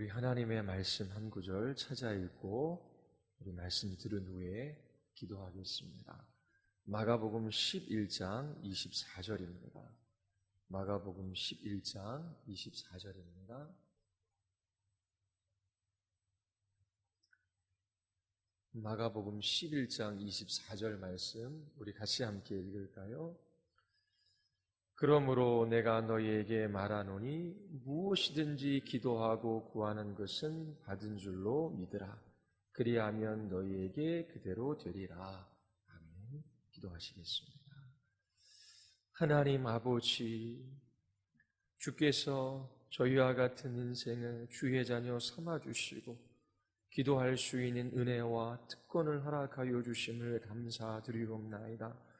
우리 하나님의 말씀 한 구절 찾아 읽고 우리 말씀 들은 후에 기도하겠습니다. 마가복음 11장 24절입니다. 마가복음 11장 24절입니다. 마가복음 11장 24절 말씀 우리 같이 함께 읽을까요? 그러므로 내가 너희에게 말하노니 무엇이든지 기도하고 구하는 것은 받은 줄로 믿으라. 그리하면 너희에게 그대로 되리라. 아멘. 기도하시겠습니다. 하나님 아버지, 주께서 저희와 같은 인생을 주의 자녀 삼아주시고 기도할 수 있는 은혜와 특권을 허락하여 주심을 감사드리옵나이다.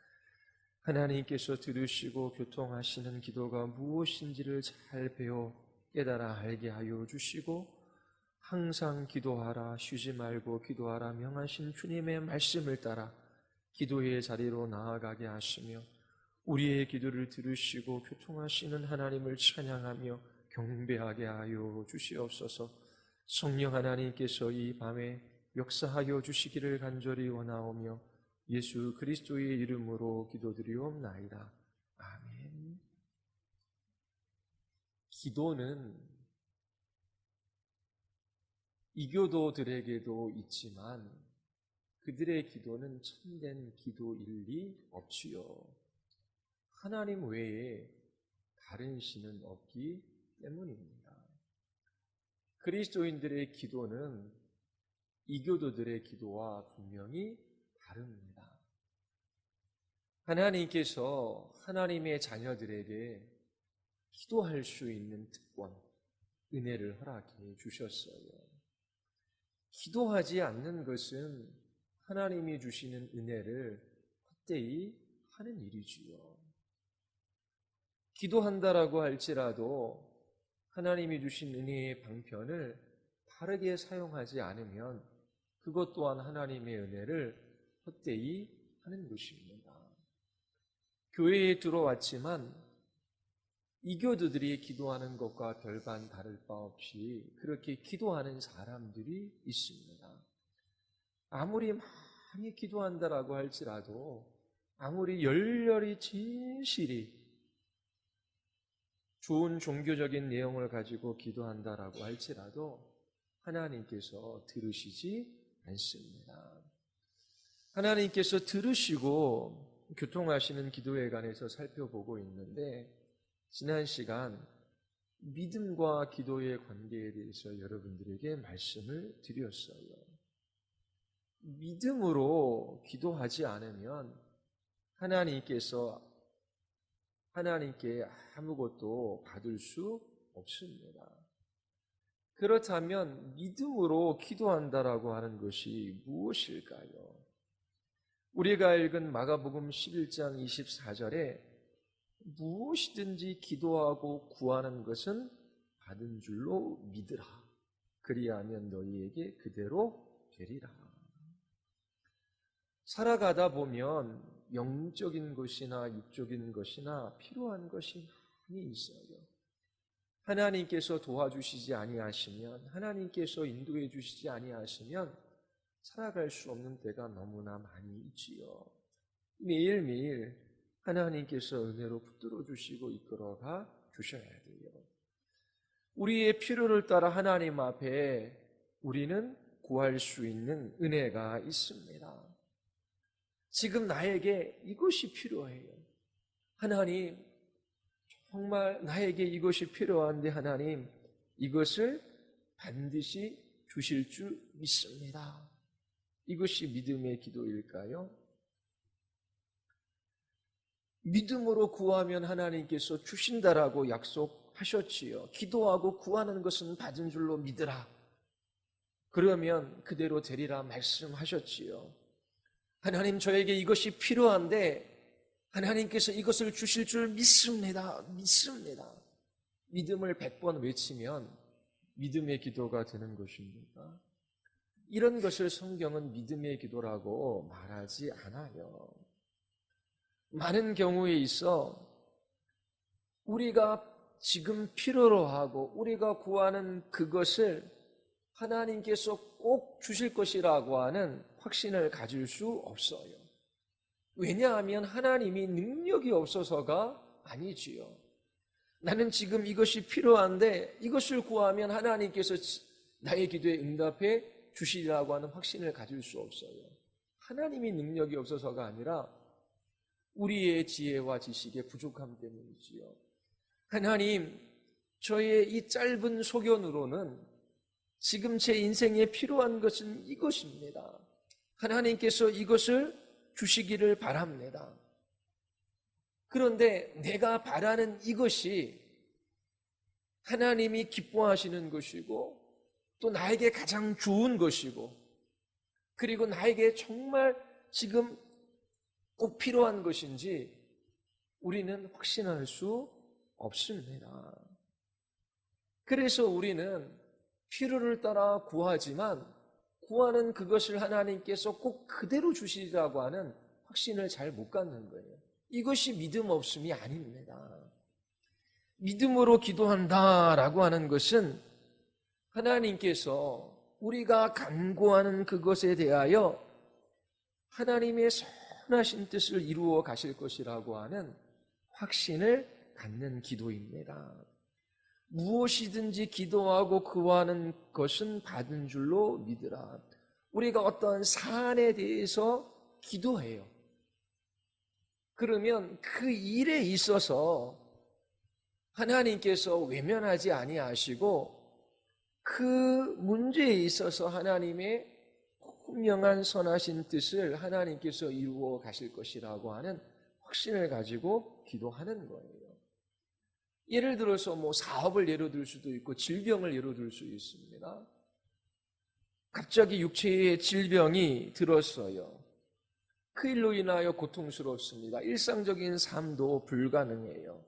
하나님께서 들으시고 교통하시는 기도가 무엇인지를 잘 배워 깨달아 알게 하여 주시고 항상 기도하라, 쉬지 말고 기도하라 명하신 주님의 말씀을 따라 기도의 자리로 나아가게 하시며 우리의 기도를 들으시고 교통하시는 하나님을 찬양하며 경배하게 하여 주시옵소서. 성령 하나님께서 이 밤에 역사하여 주시기를 간절히 원하오며 예수 그리스도의 이름으로 기도드리옵나이다. 아멘. 기도는 이교도들에게도 있지만 그들의 기도는 참된 기도일 리 없지요. 하나님 외에 다른 신은 없기 때문입니다. 그리스도인들의 기도는 이교도들의 기도와 분명히 다릅니다. 하나님께서 하나님의 자녀들에게 기도할 수 있는 특권, 은혜를 허락해 주셨어요. 기도하지 않는 것은 하나님이 주시는 은혜를 헛되이 하는 일이지요. 기도한다라고 할지라도 하나님이 주신 은혜의 방편을 바르게 사용하지 않으면 그것 또한 하나님의 은혜를 헛되이 하는 것입니다. 교회에 들어왔지만 이교도들이 기도하는 것과 별반 다를 바 없이 그렇게 기도하는 사람들이 있습니다. 아무리 많이 기도한다라고 할지라도 아무리 열렬히 진실이 좋은 종교적인 내용을 가지고 기도한다라고 할지라도 하나님께서 들으시지 않습니다. 하나님께서 들으시고 교통하시는 기도에 관해서 살펴보고 있는데 지난 시간 믿음과 기도의 관계에 대해서 여러분들에게 말씀을 드렸어요. 믿음으로 기도하지 않으면 하나님께 아무것도 받을 수 없습니다. 그렇다면 믿음으로 기도한다라고 하는 것이 무엇일까요? 우리가 읽은 마가복음 11장 24절에 무엇이든지 기도하고 구하는 것은 받은 줄로 믿으라. 그리하면 너희에게 그대로 되리라. 살아가다 보면 영적인 것이나 육적인 것이나 필요한 것이 많이 있어요. 하나님께서 도와주시지 아니하시면, 하나님께서 인도해 주시지 아니하시면 살아갈 수 없는 때가 너무나 많이 있지요. 매일매일 하나님께서 은혜로 붙들어 주시고 이끌어가 주셔야 돼요. 우리의 필요를 따라 하나님 앞에 우리는 구할 수 있는 은혜가 있습니다. 지금 나에게 이것이 필요해요. 하나님, 정말 나에게 이것이 필요한데 하나님, 이것을 반드시 주실 줄 믿습니다. 이것이 믿음의 기도일까요? 믿음으로 구하면 하나님께서 주신다라고 약속하셨지요. 기도하고 구하는 것은 받은 줄로 믿으라. 그러면 그대로 되리라 말씀하셨지요. 하나님, 저에게 이것이 필요한데 하나님께서 이것을 주실 줄 믿습니다. 믿습니다. 믿음을 100번 외치면 믿음의 기도가 되는 것입니까? 이런 것을 성경은 믿음의 기도라고 말하지 않아요. 많은 경우에 있어 우리가 지금 필요로 하고 우리가 구하는 그것을 하나님께서 꼭 주실 것이라고 하는 확신을 가질 수 없어요. 왜냐하면 하나님이 능력이 없어서가 아니지요. 나는 지금 이것이 필요한데 이것을 구하면 하나님께서 나의 기도에 응답해 주시리라고 하는 확신을 가질 수 없어요. 하나님이 능력이 없어서가 아니라 우리의 지혜와 지식의 부족함 때문이지요. 하나님, 저의 이 짧은 소견으로는 지금 제 인생에 필요한 것은 이것입니다. 하나님께서 이것을 주시기를 바랍니다. 그런데 내가 바라는 이것이 하나님이 기뻐하시는 것이고 또 나에게 가장 좋은 것이고 그리고 나에게 정말 지금 꼭 필요한 것인지 우리는 확신할 수 없습니다. 그래서 우리는 필요를 따라 구하지만 구하는 그것을 하나님께서 꼭 그대로 주시리라고 하는 확신을 잘 못 갖는 거예요. 이것이 믿음 없음이 아닙니다. 믿음으로 기도한다라고 하는 것은 하나님께서 우리가 간구하는 그것에 대하여 하나님의 선하신 뜻을 이루어 가실 것이라고 하는 확신을 갖는 기도입니다. 무엇이든지 기도하고 구하는 것은 받은 줄로 믿으라. 우리가 어떤 사안에 대해서 기도해요. 그러면 그 일에 있어서 하나님께서 외면하지 아니하시고 그 문제에 있어서 하나님의 분명한 선하신 뜻을 하나님께서 이루어 가실 것이라고 하는 확신을 가지고 기도하는 거예요. 예를 들어서 사업을 예로 들 수도 있고 질병을 예로 들 수 있습니다. 갑자기 육체의 질병이 들었어요. 그 일로 인하여 고통스럽습니다. 일상적인 삶도 불가능해요.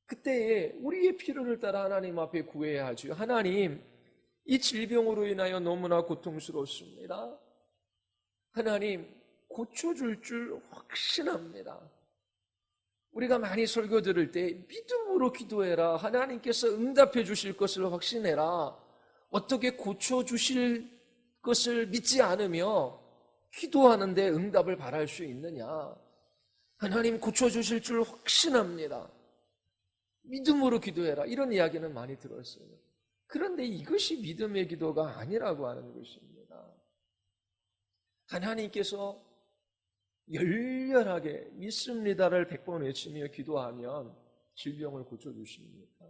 그때에 우리의 필요를 따라 하나님 앞에 구해야 하죠. 하나님, 이 질병으로 인하여 너무나 고통스럽습니다. 하나님, 고쳐줄 줄 확신합니다. 우리가 많이 설교 들을 때 믿음으로 기도해라. 하나님께서 응답해 주실 것을 확신해라. 어떻게 고쳐주실 것을 믿지 않으며 기도하는데 응답을 바랄 수 있느냐? 하나님 고쳐주실 줄 확신합니다. 믿음으로 기도해라. 이런 이야기는 많이 들었어요. 그런데 이것이 믿음의 기도가 아니라고 하는 것입니다. 하나님께서 열렬하게 믿습니다를 100번 외치며 기도하면 질병을 고쳐주십니까?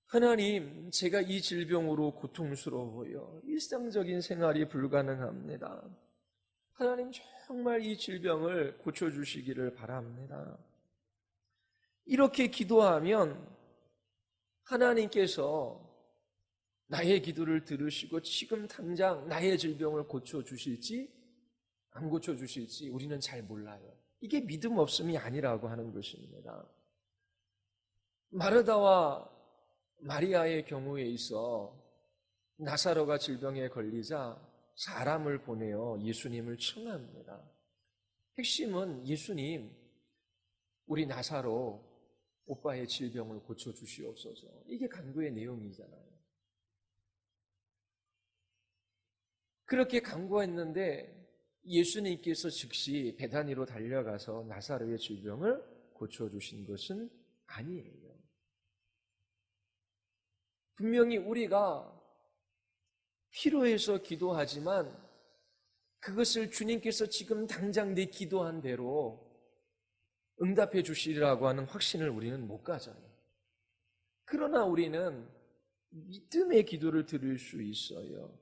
하나님, 제가 이 질병으로 고통스러워요. 일상적인 생활이 불가능합니다. 하나님, 정말 이 질병을 고쳐주시기를 바랍니다. 이렇게 기도하면 하나님께서 나의 기도를 들으시고 지금 당장 나의 질병을 고쳐주실지 안 고쳐주실지 우리는 잘 몰라요. 이게 믿음 없음이 아니라고 하는 것입니다. 마르다와 마리아의 경우에 있어 나사로가 질병에 걸리자 사람을 보내어 예수님을 청합니다. 핵심은 예수님, 우리 나사로 오빠의 질병을 고쳐주시옵소서. 이게 간구의 내용이잖아요. 그렇게 간구했는데 예수님께서 즉시 베다니로 달려가서 나사로의 질병을 고쳐주신 것은 아니에요. 분명히 우리가 필요해서 기도하지만 그것을 주님께서 지금 당장 내 기도한 대로 응답해 주시리라고 하는 확신을 우리는 못 가져요. 그러나 우리는 믿음의 기도를 드릴 수 있어요.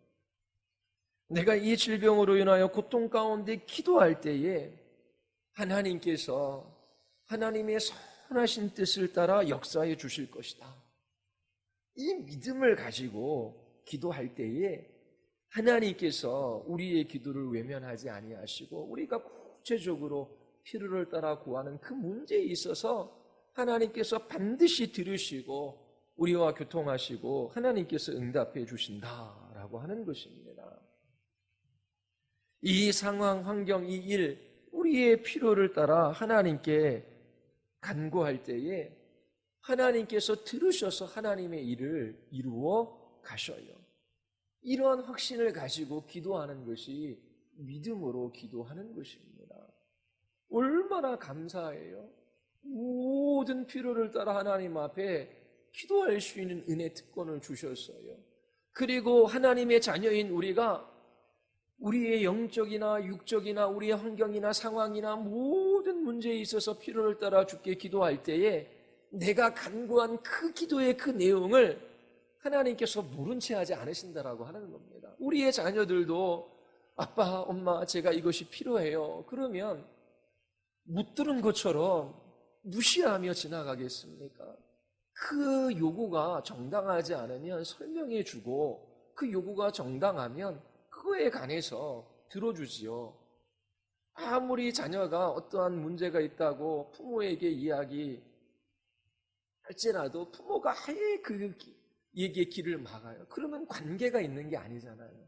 내가 이 질병으로 인하여 고통 가운데 기도할 때에 하나님께서 하나님의 선하신 뜻을 따라 역사해 주실 것이다. 이 믿음을 가지고 기도할 때에 하나님께서 우리의 기도를 외면하지 아니하시고 우리가 구체적으로 필요를 따라 구하는 그 문제에 있어서 하나님께서 반드시 들으시고 우리와 교통하시고 하나님께서 응답해 주신다라고 하는 것입니다. 이 상황, 환경, 이 일, 우리의 필요를 따라 하나님께 간구할 때에 하나님께서 들으셔서 하나님의 일을 이루어 가셔요. 이러한 확신을 가지고 기도하는 것이 믿음으로 기도하는 것입니다. 얼마나 감사해요. 모든 필요를 따라 하나님 앞에 기도할 수 있는 은혜 특권을 주셨어요. 그리고 하나님의 자녀인 우리가 우리의 영적이나 육적이나 우리의 환경이나 상황이나 모든 문제에 있어서 필요를 따라 주께 기도할 때에 내가 간구한 그 기도의 그 내용을 하나님께서 모른 채 하지 않으신다라고 하는 겁니다. 우리의 자녀들도 아빠, 엄마, 제가 이것이 필요해요. 그러면 못 들은 것처럼 무시하며 지나가겠습니까? 그 요구가 정당하지 않으면 설명해 주고 그 요구가 정당하면 그거에 관해서 들어주지요. 아무리 자녀가 어떠한 문제가 있다고 부모에게 이야기할지라도 부모가 아예 그 얘기의 길을 막아요. 그러면 관계가 있는 게 아니잖아요.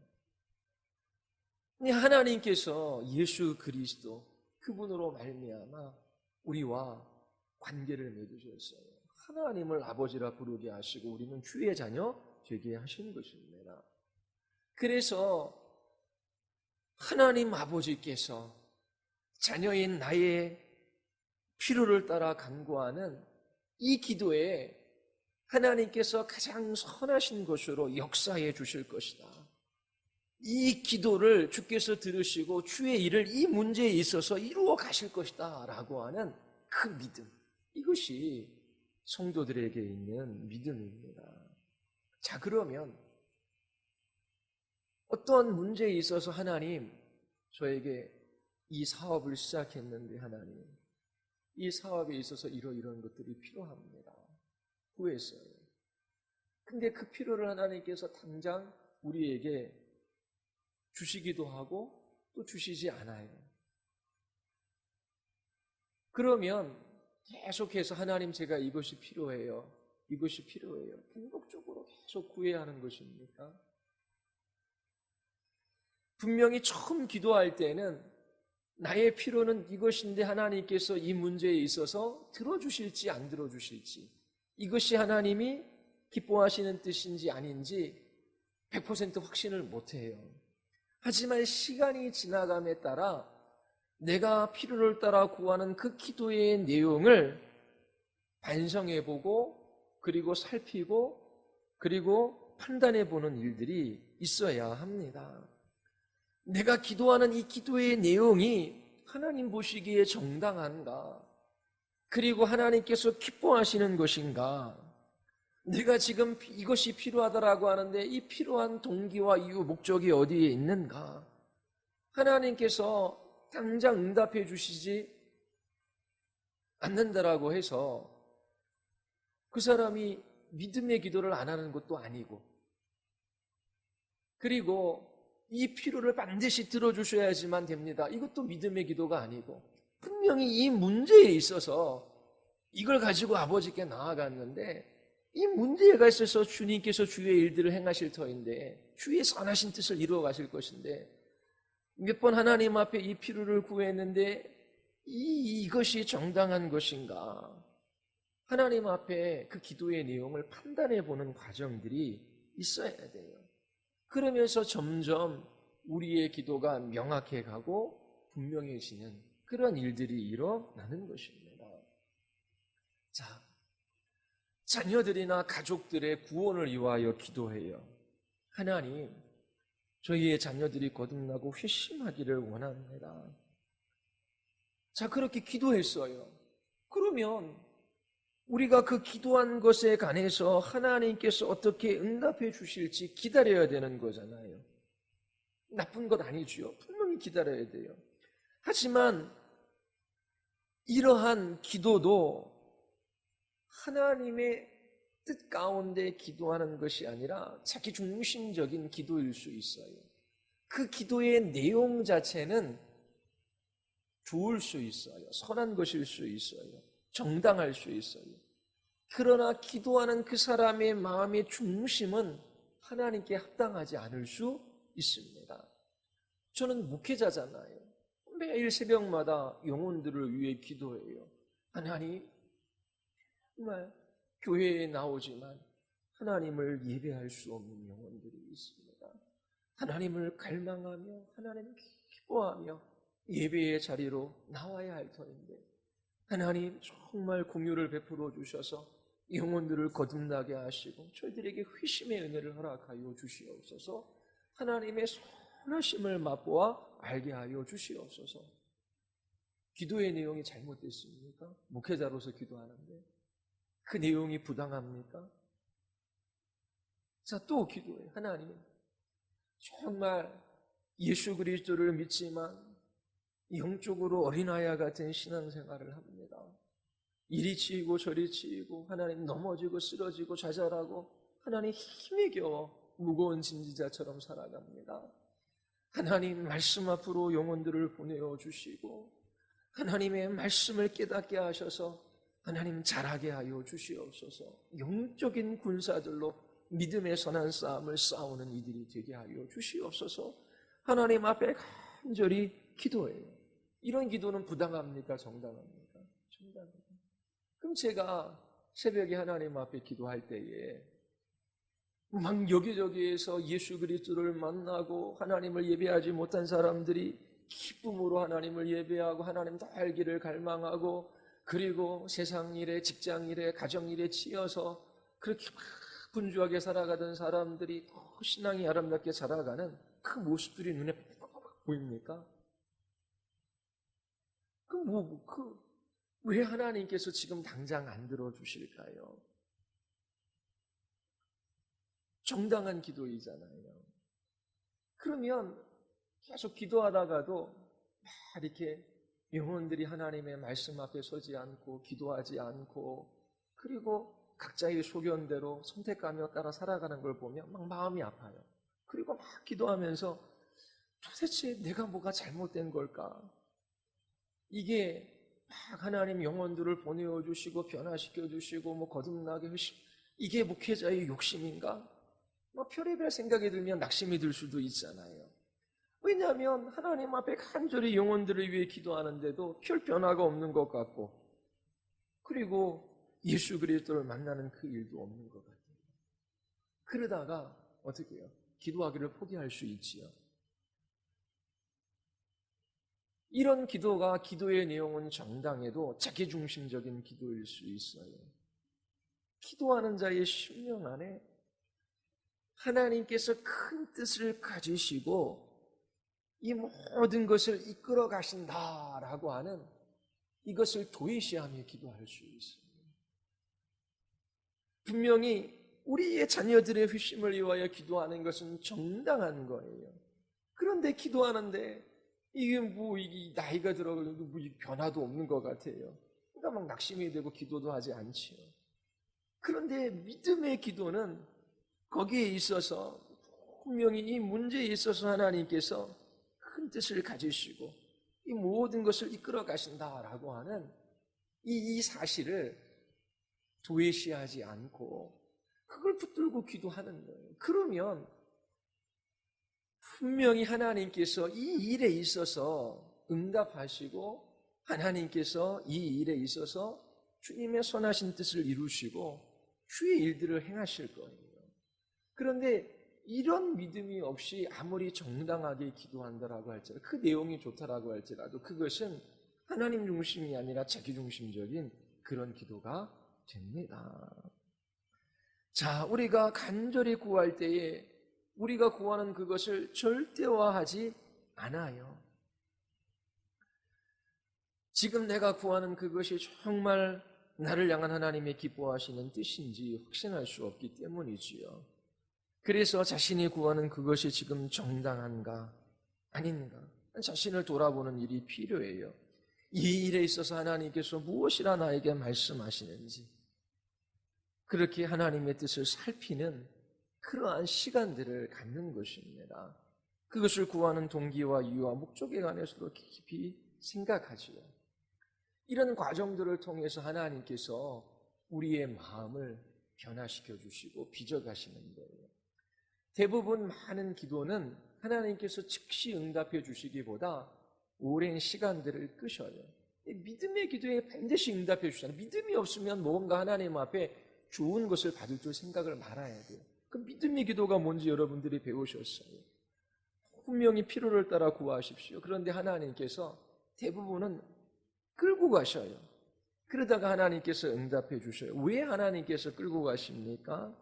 근데 하나님께서 예수 그리스도 그분으로 말미암아 우리와 관계를 맺으셨어요. 하나님을 아버지라 부르게 하시고 우리는 주의 자녀 되게 하신 것입니다. 그래서 하나님 아버지께서 자녀인 나의 필요를 따라 간구하는 이 기도에 하나님께서 가장 선하신 것으로 역사해 주실 것이다. 이 기도를 주께서 들으시고 주의 일을 이 문제에 있어서 이루어 가실 것이다 라고 하는 그 믿음, 이것이 성도들에게 있는 믿음입니다. 자, 그러면 어떤 문제에 있어서 하나님, 저에게 이 사업을 시작했는데 하나님, 이 사업에 있어서 이런 것들이 필요합니다. 구했어요. 근데 그 필요를 하나님께서 당장 우리에게 주시기도 하고 또 주시지 않아요. 그러면 계속해서 하나님, 제가 이것이 필요해요. 이것이 필요해요. 반복적으로 계속 구해야 하는 것입니까? 분명히 처음 기도할 때는 나의 필요는 이것인데 하나님께서 이 문제에 있어서 들어주실지 안 들어주실지, 이것이 하나님이 기뻐하시는 뜻인지 아닌지 100% 확신을 못해요. 하지만 시간이 지나감에 따라 내가 필요를 따라 구하는 그 기도의 내용을 반성해보고 그리고 살피고 그리고 판단해보는 일들이 있어야 합니다. 내가 기도하는 이 기도의 내용이 하나님 보시기에 정당한가? 그리고 하나님께서 기뻐하시는 것인가? 내가 지금 이것이 필요하다라고 하는데 이 필요한 동기와 이유, 목적이 어디에 있는가? 하나님께서 당장 응답해 주시지 않는다라고 해서 그 사람이 믿음의 기도를 안 하는 것도 아니고, 그리고 이 필요를 반드시 들어주셔야지만 됩니다, 이것도 믿음의 기도가 아니고, 분명히 이 문제에 있어서 이걸 가지고 아버지께 나아갔는데 이 문제가 있어서 주님께서 주의 일들을 행하실 터인데, 주의 선하신 뜻을 이루어 가실 것인데, 몇 번 하나님 앞에 이 필요를 구했는데 이것이 정당한 것인가? 하나님 앞에 그 기도의 내용을 판단해 보는 과정들이 있어야 돼요. 그러면서 점점 우리의 기도가 명확해 가고 분명해지는 그런 일들이 일어나는 것입니다. 자, 자녀들이나 가족들의 구원을 위하여 기도해요. 하나님, 저희의 자녀들이 거듭나고 회심하기를 원합니다. 자, 그렇게 기도했어요. 그러면 우리가 그 기도한 것에 관해서 하나님께서 어떻게 응답해 주실지 기다려야 되는 거잖아요. 나쁜 것 아니지요. 분명히 기다려야 돼요. 하지만 이러한 기도도 하나님의 뜻 가운데 기도하는 것이 아니라 자기 중심적인 기도일 수 있어요. 그 기도의 내용 자체는 좋을 수 있어요. 선한 것일 수 있어요. 정당할 수 있어요. 그러나 기도하는 그 사람의 마음의 중심은 하나님께 합당하지 않을 수 있습니다. 저는 목회자잖아요. 매일 새벽마다 영혼들을 위해 기도해요. 하나님, 정말 교회에 나오지만 하나님을 예배할 수 없는 영혼들이 있습니다. 하나님을 갈망하며 하나님을 기뻐하며 예배의 자리로 나와야 할 터인데 하나님 정말 공유를 베풀어 주셔서 영혼들을 거듭나게 하시고 저희들에게 회심의 은혜를 허락하여 주시옵소서. 하나님의 선하심을 맛보아 알게 하여 주시옵소서. 기도의 내용이 잘못됐습니까? 목회자로서 기도하는데 그 내용이 부당합니까? 자, 또 기도해. 하나님, 정말 예수 그리스도를 믿지만 영적으로 어린아이와 같은 신앙생활을 합니다. 이리 치이고 저리 치이고 하나님 넘어지고 쓰러지고 좌절하고 하나님 힘에 겨워 무거운 진지자처럼 살아갑니다. 하나님 말씀 앞으로 영혼들을 보내어 주시고 하나님의 말씀을 깨닫게 하셔서 하나님 잘하게 하여 주시옵소서. 영적인 군사들로 믿음의 선한 싸움을 싸우는 이들이 되게 하여 주시옵소서. 하나님 앞에 간절히 기도해요. 이런 기도는 부당합니까? 정당합니까? 정당합니다. 그럼 제가 새벽에 하나님 앞에 기도할 때에 막 여기저기에서 예수 그리스도를 만나고 하나님을 예배하지 못한 사람들이 기쁨으로 하나님을 예배하고 하나님 더 알기를 갈망하고 그리고 세상 일에 직장 일에 가정 일에 치여서 그렇게 막 분주하게 살아가던 사람들이 신앙이 아름답게 자라가는 그 모습들이 눈에 보입니까? 왜 하나님께서 지금 당장 안 들어주실까요? 정당한 기도이잖아요. 그러면 계속 기도하다가도 막 이렇게 영혼들이 하나님의 말씀 앞에 서지 않고 기도하지 않고 그리고 각자의 소견대로 선택하며 따라 살아가는 걸 보면 막 마음이 아파요. 그리고 막 기도하면서 도대체 내가 뭐가 잘못된 걸까? 이게 막 하나님 영혼들을 보내어 주시고 변화시켜 주시고 뭐 거듭나게 하시고 이게 목회자의 욕심인가? 뭐 별의별 생각이 들면 낙심이 들 수도 있잖아요. 왜냐하면 하나님 앞에 간절히 영혼들을 위해 기도하는데도 별 변화가 없는 것 같고 그리고 예수 그리스도를 만나는 그 일도 없는 것 같아요. 그러다가 어떻게 해요? 기도하기를 포기할 수 있지요. 이런 기도가 기도의 내용은 정당해도 자기중심적인 기도일 수 있어요. 기도하는 자의 심령 안에 하나님께서 큰 뜻을 가지시고 이 모든 것을 이끌어 가신다라고 하는 이것을 도외시하며 기도할 수 있습니다. 분명히 우리의 자녀들의 회심을 위하여 기도하는 것은 정당한 거예요. 그런데 기도하는데 이게 나이가 들어가고 변화도 없는 것 같아요. 그러니까 막 낙심이 되고 기도도 하지 않지요. 그런데 믿음의 기도는 거기에 있어서 분명히 이 문제에 있어서 하나님께서 큰 뜻을 가지시고 이 모든 것을 이끌어 가신다라고 하는 이 사실을 도외시하지 않고 그걸 붙들고 기도하는 거예요. 그러면 분명히 하나님께서 이 일에 있어서 응답하시고 하나님께서 이 일에 있어서 주님의 선하신 뜻을 이루시고 주의 일들을 행하실 거예요. 그런데 이런 믿음이 없이 아무리 정당하게 기도한다라고 할지라도 그 내용이 좋다라고 할지라도 그것은 하나님 중심이 아니라 자기 중심적인 그런 기도가 됩니다. 자, 우리가 간절히 구할 때에 우리가 구하는 그것을 절대화하지 않아요. 지금 내가 구하는 그것이 정말 나를 향한 하나님의 기뻐하시는 뜻인지 확신할 수 없기 때문이지요. 그래서 자신이 구하는 그것이 지금 정당한가 아닌가 자신을 돌아보는 일이 필요해요. 이 일에 있어서 하나님께서 무엇이라 나에게 말씀하시는지 그렇게 하나님의 뜻을 살피는 그러한 시간들을 갖는 것입니다. 그것을 구하는 동기와 이유와 목적에 관해서도 깊이 생각하지요. 이런 과정들을 통해서 하나님께서 우리의 마음을 변화시켜 주시고 빚어가시는 거예요. 대부분 많은 기도는 하나님께서 즉시 응답해 주시기보다 오랜 시간들을 끄셔요. 믿음의 기도에 반드시 응답해 주시잖아요. 믿음이 없으면 뭔가 하나님 앞에 좋은 것을 받을 줄 생각을 말아야 돼요. 그 믿음의 기도가 뭔지 여러분들이 배우셨어요. 분명히 필요를 따라 구하십시오. 그런데 하나님께서 대부분은 끌고 가셔요. 그러다가 하나님께서 응답해 주셔요. 왜 하나님께서 끌고 가십니까?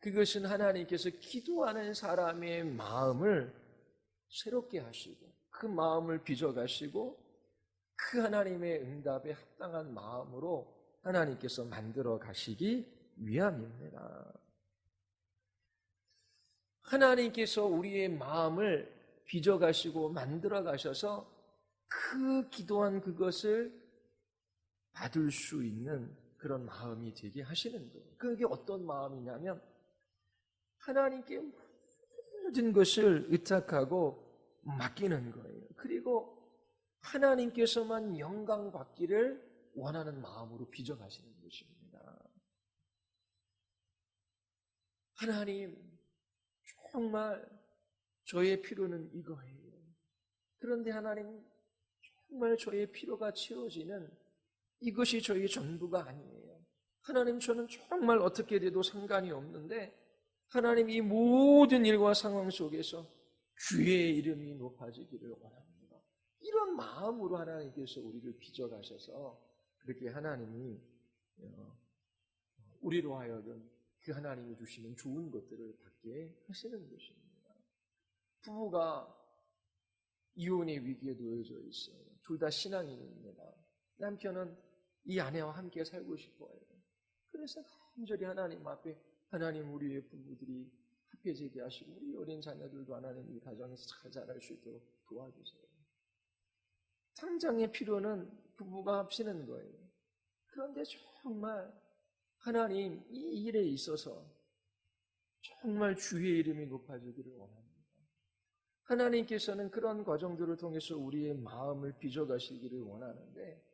그것은 하나님께서 기도하는 사람의 마음을 새롭게 하시고 그 마음을 빚어가시고 그 하나님의 응답에 합당한 마음으로 하나님께서 만들어 가시기 위함입니다. 하나님께서 우리의 마음을 빚어가시고 만들어 가셔서 그 기도한 그것을 받을 수 있는 그런 마음이 되게 하시는 거예요. 그게 어떤 마음이냐면 하나님께 모든 것을 의탁하고 맡기는 거예요. 그리고 하나님께서만 영광 받기를 원하는 마음으로 빚어가시는 것입니다. 하나님, 정말 저의 필요는 이거예요. 그런데 하나님, 정말 저의 필요가 채워지는 이것이 저의 전부가 아니에요. 하나님, 저는 정말 어떻게 돼도 상관이 없는데 하나님, 이 모든 일과 상황 속에서 주의 이름이 높아지기를 원합니다. 이런 마음으로 하나님께서 우리를 빚어가셔서 그렇게 하나님이 우리로 하여금 그 하나님이 주시는 좋은 것들을 받게 하시는 것입니다. 부부가 이혼의 위기에 놓여져 있어요. 둘 다 신앙인입니다. 남편은 이 아내와 함께 살고 싶어요. 그래서 간절히 하나님 앞에 하나님 우리의 부부들이 합해지게 하시고 우리 어린 자녀들도 하나님 이 가정에서 잘 자랄 수 있도록 도와주세요. 당장의 필요는 부부가 합치는 거예요. 그런데 정말 하나님 이 일에 있어서 정말 주의 이름이 높아지기를 원합니다. 하나님께서는 그런 과정들을 통해서 우리의 마음을 빚어가시기를 원하는데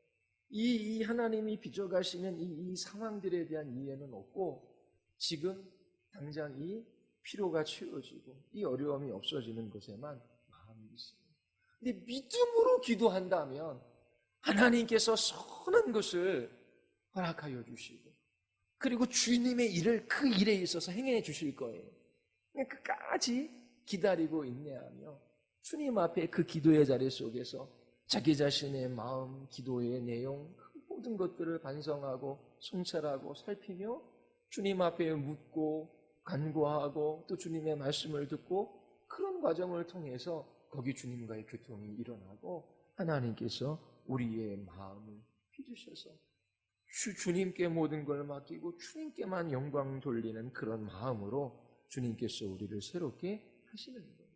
이 하나님이 빚어가시는 이 상황들에 대한 이해는 없고 지금 당장 이 필요가 채워지고 이 어려움이 없어지는 것에만 마음이 있어요. 근데 믿음으로 기도한다면 하나님께서 선한 것을 허락하여 주시고 그리고 주님의 일을 그 일에 있어서 행해 주실 거예요. 그냥 끝까지 기다리고 인내하며 주님 앞에 그 기도의 자리 속에서 자기 자신의 마음, 기도의 내용 모든 것들을 반성하고 성찰하고 살피며 주님 앞에 묻고 간구하고 또 주님의 말씀을 듣고 그런 과정을 통해서 거기 주님과의 교통이 일어나고 하나님께서 우리의 마음을 빚으셔서 주님께 모든 걸 맡기고 주님께만 영광 돌리는 그런 마음으로 주님께서 우리를 새롭게 하시는 거예요.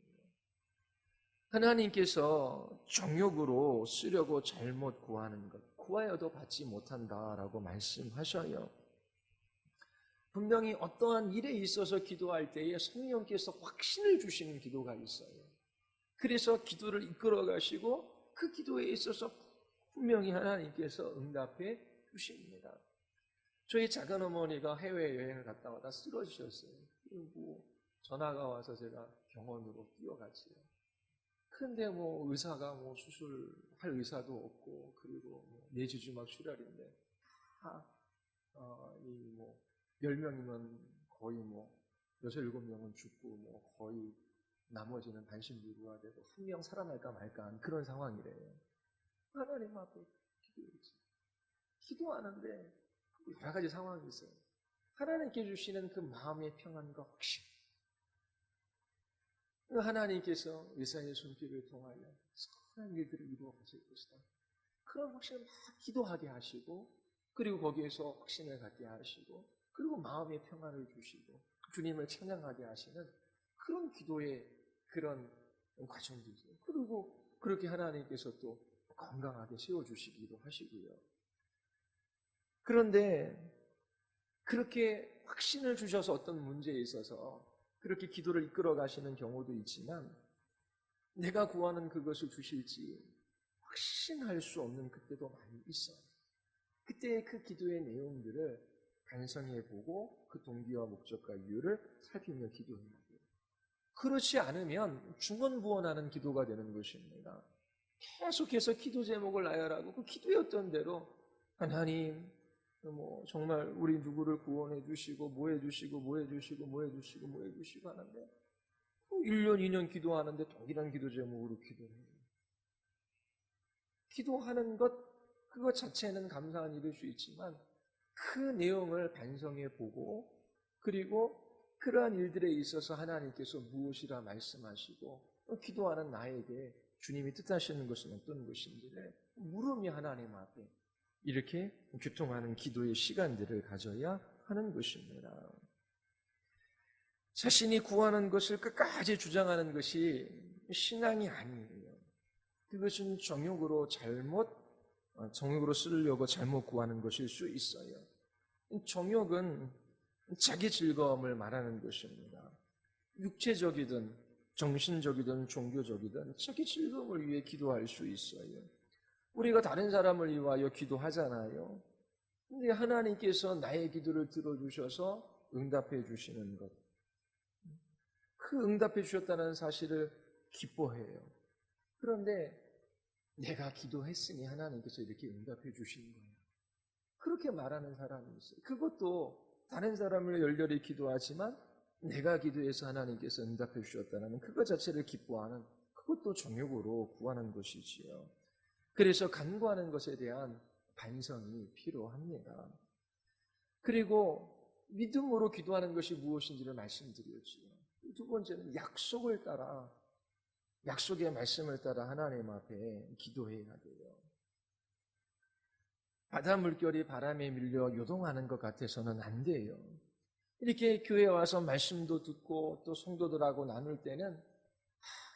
하나님께서 정욕으로 쓰려고 잘못 구하는 것, 구하여도 받지 못한다라고 말씀하셔요. 분명히 어떠한 일에 있어서 기도할 때에 성령께서 확신을 주시는 기도가 있어요. 그래서 기도를 이끌어 가시고 그 기도에 있어서 분명히 하나님께서 응답해 주십니다. 저희 작은 어머니가 해외여행을 갔다 와다 쓰러지셨어요. 그리고 전화가 와서 제가 병원으로 뛰어갔지요. 근데 의사가 수술할 의사도 없고 그리고 뇌지주막 출혈인데 10명이면 거의 6, 7명은 죽고 거의 나머지는 반신불구가 되고 한 명 살아날까 말까 한 그런 상황이래요. 하나님 앞에 기도했지. 기도하는데 여러 가지 상황이 있어요. 하나님께 주시는 그 마음의 평안과 확신. 하나님께서 의사의 손길을 통하여 선한 일들을 이루어 가실 것이다. 그런 확신을 막 기도하게 하시고 그리고 거기에서 확신을 갖게 하시고 그리고 마음의 평안을 주시고 주님을 찬양하게 하시는 그런 기도의 그런 과정들이죠. 그리고 그렇게 하나님께서 또 건강하게 세워주시기도 하시고요. 그런데 그렇게 확신을 주셔서 어떤 문제에 있어서 그렇게 기도를 이끌어 가시는 경우도 있지만 내가 구하는 그것을 주실지 확신할 수 없는 그때도 많이 있어요. 그때 그 기도의 내용들을 반성해 보고 그 동기와 목적과 이유를 살피며 기도해야 돼요. 그렇지 않으면 중언부언하는 기도가 되는 것입니다. 계속해서 기도 제목을 나열하고 그 기도였던 대로 하나님 정말 우리 누구를 구원해 주시고 뭐 해 주시고 뭐 해 주시고 뭐 해 주시고 뭐 해 주시고 하는데 1년 2년 기도하는데 동일한 기도 제목으로 기도해요. 기도하는 것 그것 자체는 감사한 일일 수 있지만 그 내용을 반성해 보고 그리고 그러한 일들에 있어서 하나님께서 무엇이라 말씀하시고 또 기도하는 나에게 주님이 뜻하시는 것은 어떤 것인지를 물음이 하나님 앞에 이렇게 교통하는 기도의 시간들을 가져야 하는 것입니다. 자신이 구하는 것을 끝까지 주장하는 것이 신앙이 아니에요. 그것은 정욕으로 쓰려고 잘못 구하는 것일 수 있어요. 정욕은 자기 즐거움을 말하는 것입니다. 육체적이든 정신적이든 종교적이든 자기 즐거움을 위해 기도할 수 있어요. 우리가 다른 사람을 위하여 기도하잖아요. 근데 하나님께서 나의 기도를 들어주셔서 응답해 주시는 것. 그 응답해 주셨다는 사실을 기뻐해요. 그런데 내가 기도했으니 하나님께서 이렇게 응답해 주신 거예요. 그렇게 말하는 사람이 있어요. 그것도 다른 사람을 열렬히 기도하지만 내가 기도해서 하나님께서 응답해 주셨다는 그것 자체를 기뻐하는 그것도 정욕으로 구하는 것이지요. 그래서 간구하는 것에 대한 반성이 필요합니다. 그리고 믿음으로 기도하는 것이 무엇인지를 말씀드렸지요. 두 번째는 약속의 말씀을 따라 하나님 앞에 기도해야 돼요. 바다 물결이 바람에 밀려 요동하는 것 같아서는 안 돼요. 이렇게 교회에 와서 말씀도 듣고 또 성도들하고 나눌 때는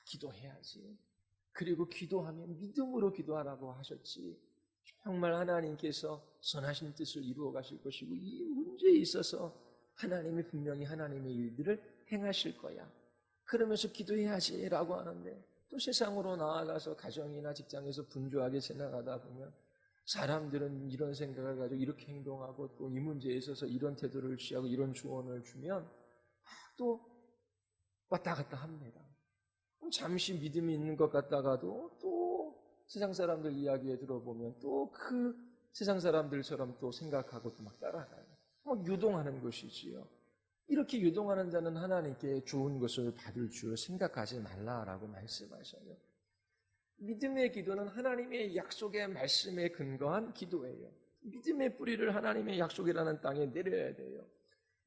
기도해야지. 그리고 기도하면 믿음으로 기도하라고 하셨지. 정말 하나님께서 선하신 뜻을 이루어 가실 것이고 이 문제에 있어서 하나님이 분명히 하나님의 일들을 행하실 거야. 그러면서 기도해야지라고 하는데 또 세상으로 나아가서 가정이나 직장에서 분주하게 지나가다 보면 사람들은 이런 생각을 가지고 이렇게 행동하고 또 이 문제에 있어서 이런 태도를 취하고 이런 조언을 주면 또 왔다 갔다 합니다. 잠시 믿음이 있는 것 같다가도 또 세상 사람들 이야기에 들어보면 또 그 세상 사람들처럼 또 생각하고 또 막 따라가요. 유동하는 것이지요. 이렇게 유동하는 자는 하나님께 좋은 것을 받을 줄 생각하지 말라라고 말씀하셔요. 믿음의 기도는 하나님의 약속의 말씀에 근거한 기도예요. 믿음의 뿌리를 하나님의 약속이라는 땅에 내려야 돼요.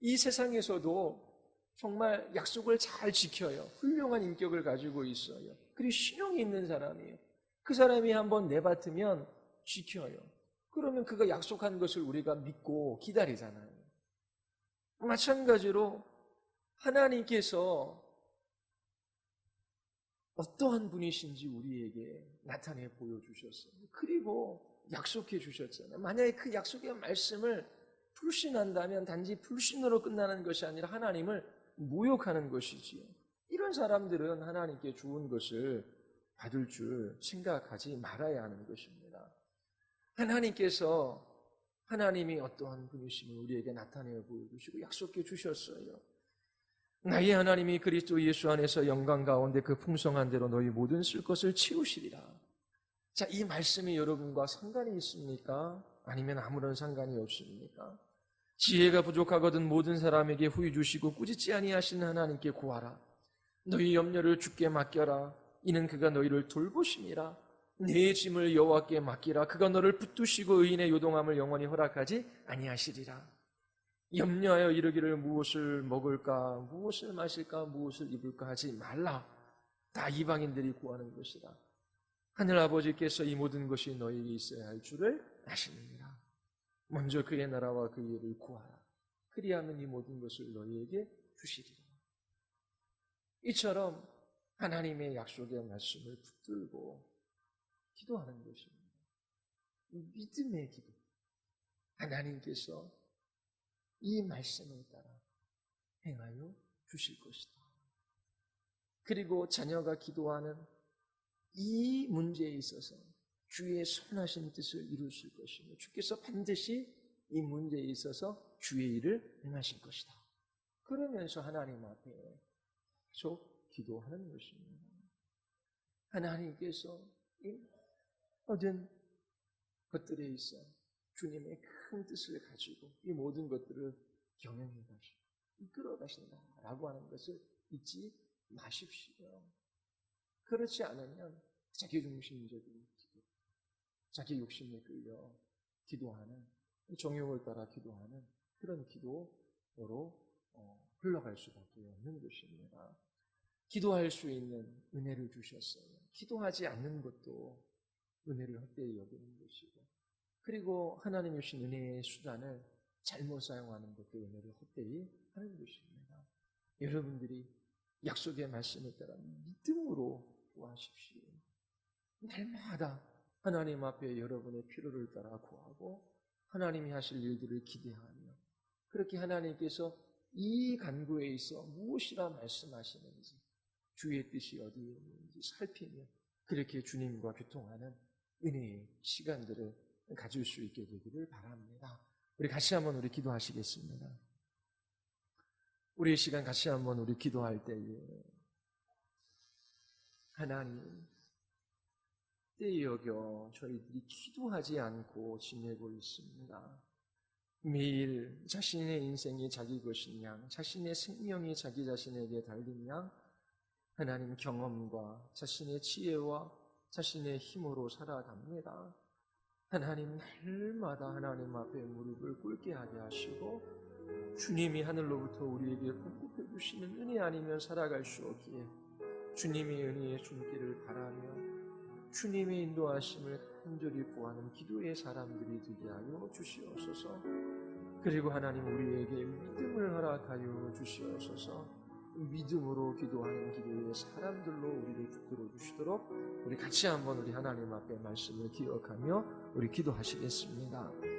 이 세상에서도 정말 약속을 잘 지켜요. 훌륭한 인격을 가지고 있어요. 그리고 신용이 있는 사람이에요. 그 사람이 한번 내뱉으면 지켜요. 그러면 그가 약속한 것을 우리가 믿고 기다리잖아요. 마찬가지로 하나님께서 어떠한 분이신지 우리에게 나타내 보여주셨어요. 그리고 약속해 주셨잖아요. 만약에 그 약속의 말씀을 불신한다면 단지 불신으로 끝나는 것이 아니라 하나님을 모욕하는 것이지요. 이런 사람들은 하나님께 좋은 것을 받을 줄 생각하지 말아야 하는 것입니다. 하나님이 어떠한 분이심을 우리에게 나타내어 보여주시고 약속해 주셨어요. 나의 하나님이 그리스도 예수 안에서 영광 가운데 그 풍성한 대로 너희 모든 쓸 것을 채우시리라. 자, 이 말씀이 여러분과 상관이 있습니까? 아니면 아무런 상관이 없습니까? 지혜가 부족하거든 모든 사람에게 후히 주시고 꾸짖지 아니하시는 하나님께 구하라. 너희 염려를 주께 맡겨라. 이는 그가 너희를 돌보심이라. 내 짐을 여호와께 맡기라. 그가 너를 붙드시고 의인의 요동함을 영원히 허락하지 아니하시리라. 염려하여 이르기를 무엇을 먹을까, 무엇을 마실까, 무엇을 입을까 하지 말라. 다 이방인들이 구하는 것이다. 하늘아버지께서 이 모든 것이 너희에게 있어야 할 줄을 아시느니라. 먼저 그의 나라와 그의 일을 구하라. 그리하면 이 모든 것을 너희에게 주시리라. 이처럼 하나님의 약속의 말씀을 붙들고 기도하는 것입니다. 믿음의 기도. 하나님께서 이 말씀을 따라 행하여 주실 것이다. 그리고 자녀가 기도하는 이 문제에 있어서 주의 선하신 뜻을 이루실 것이며 주께서 반드시 이 문제에 있어서 주의 일을 행하실 것이다. 그러면서 하나님 앞에 계속 기도하는 것입니다. 하나님께서 이 모든 것들에 있어 주님의 큰 뜻을 가지고 이 모든 것들을 경영해 가시고 이끌어 가신다라고 하는 것을 잊지 마십시오. 그렇지 않으면 자기중심적인 기도, 자기 욕심에 끌려 기도하는, 정욕을 따라 기도하는 그런 기도로 흘러갈 수밖에 없는 것입니다. 기도할 수 있는 은혜를 주셨어요. 기도하지 않는 것도 은혜를 헛되이 여기는 것이고, 그리고 하나님이 주신 은혜의 수단을 잘못 사용하는 것도 은혜를 헛되이 하는 것입니다. 여러분들이 약속의 말씀을 따라 믿음으로 구하십시오. 날마다 하나님 앞에 여러분의 필요를 따라 구하고 하나님이 하실 일들을 기대하며, 그렇게 하나님께서 이 간구에 있어 무엇이라 말씀하시는지, 주의 뜻이 어디에 있는지 살피며 그렇게 주님과 교통하는 은혜의 시간들을 가질 수 있게 되기를 바랍니다. 우리 같이 한번 우리 기도하시겠습니다. 우리 이 시간 같이 한번 우리 기도할 때에 하나님, 때에 여겨 저희들이 기도하지 않고 지내고 있습니다. 매일 자신의 인생이 자기 것인 양, 자신의 생명이 자기 자신에게 달린 양, 하나님 경험과 자신의 지혜와 자신의 힘으로 살아갑니다. 하나님 날마다 하나님 앞에 무릎을 꿇게 하게 하시고 주님이 하늘로부터 우리에게 공급해 주시는 은혜 아니면 살아갈 수 없기에 주님의 은혜의 손길을 바라며 주님의 인도하심을 간절히 구하는 기도의 사람들이 되게 하여 주시옵소서. 그리고 하나님 우리에게 믿음을 허락하여 주시옵소서. 믿음으로 기도하는 기도의 사람들로 우리를 붙들어 주시도록 우리 같이 한번 우리 하나님 앞에 말씀을 기억하며 우리 기도하시겠습니다.